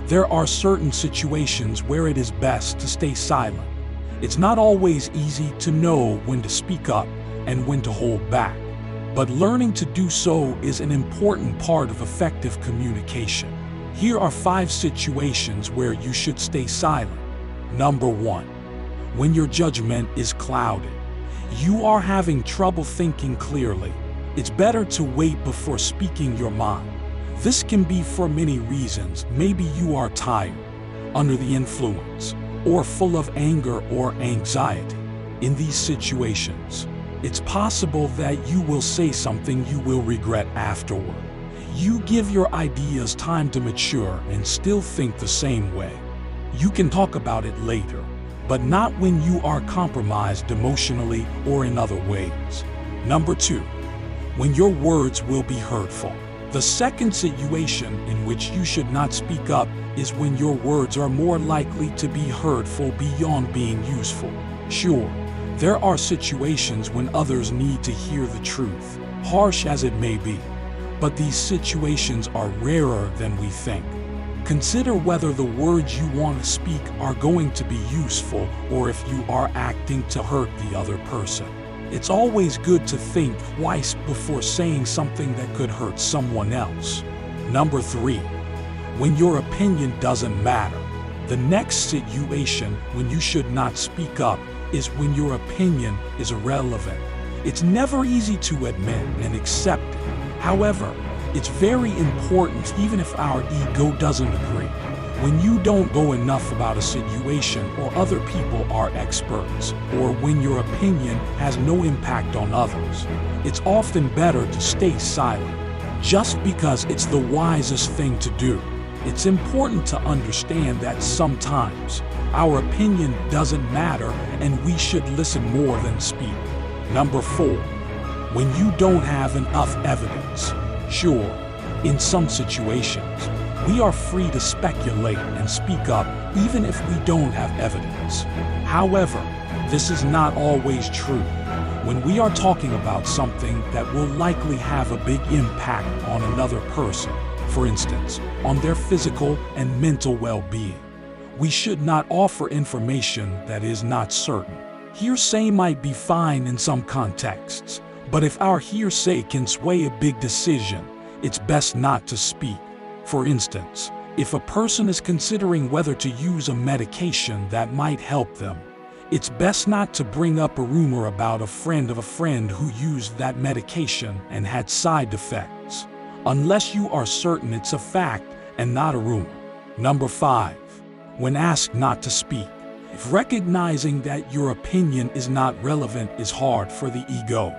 There are certain situations where it is best to stay silent. It's not always easy to know when to speak up and when to hold back, but learning to do so is an important part of effective communication. Here are 5 situations where you should stay silent. Number 1. When your judgment is clouded. You are having trouble thinking clearly. It's better to wait before speaking your mind. This can be for many reasons. Maybe you are tired, under the influence, or full of anger or anxiety. In these situations, it's possible that you will say something you will regret afterward. You give your ideas time to mature and still think the same way. You can talk about it later, but not when you are compromised emotionally or in other ways. Number 2. When your words will be hurtful. The second situation in which you should not speak up is when your words are more likely to be hurtful beyond being useful. Sure, there are situations when others need to hear the truth, harsh as it may be, but these situations are rarer than we think. Consider whether the words you want to speak are going to be useful or if you are acting to hurt the other person. It's always good to think twice before saying something that could hurt someone else. Number 3. When your opinion doesn't matter. The next situation when you should not speak up is when your opinion is irrelevant. It's never easy to admit and accept it. However, it's very important even if our ego doesn't agree. When you don't know enough about a situation or other people are experts, or when your opinion has no impact on others, it's often better to stay silent, just because it's the wisest thing to do. It's important to understand that sometimes our opinion doesn't matter and we should listen more than speak. Number 4. When you don't have enough evidence. Sure, in some situations, we are free to speculate and speak up even if we don't have evidence. However, this is not always true. When we are talking about something that will likely have a big impact on another person, for instance, on their physical and mental well-being, we should not offer information that is not certain. Hearsay might be fine in some contexts, but if our hearsay can sway a big decision, it's best not to speak. For instance, if a person is considering whether to use a medication that might help them, it's best not to bring up a rumor about a friend of a friend who used that medication and had side effects, unless you are certain it's a fact and not a rumor. Number 5. When asked not to speak. If recognizing that your opinion is not relevant is hard for the ego,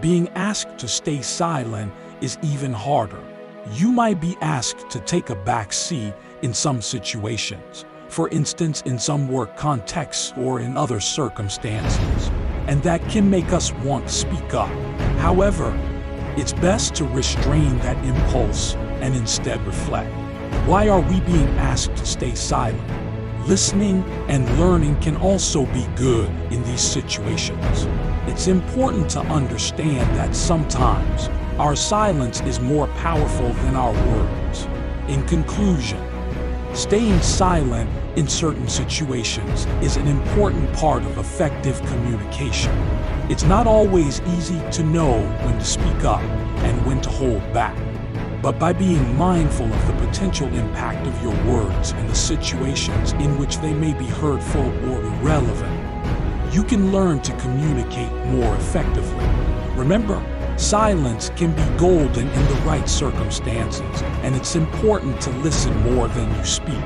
being asked to stay silent is even harder. You might be asked to take a back seat in some situations, for instance in some work contexts or in other circumstances, and that can make us want to speak up. However, it's best to restrain that impulse and instead reflect. Why are we being asked to stay silent? Listening and learning can also be good in these situations. It's important to understand that sometimes our silence is more powerful than our words. In conclusion, staying silent in certain situations is an important part of effective communication. It's not always easy to know when to speak up and when to hold back. But by being mindful of the potential impact of your words and the situations in which they may be hurtful or irrelevant, you can learn to communicate more effectively. Remember, silence can be golden in the right circumstances, and it's important to listen more than you speak.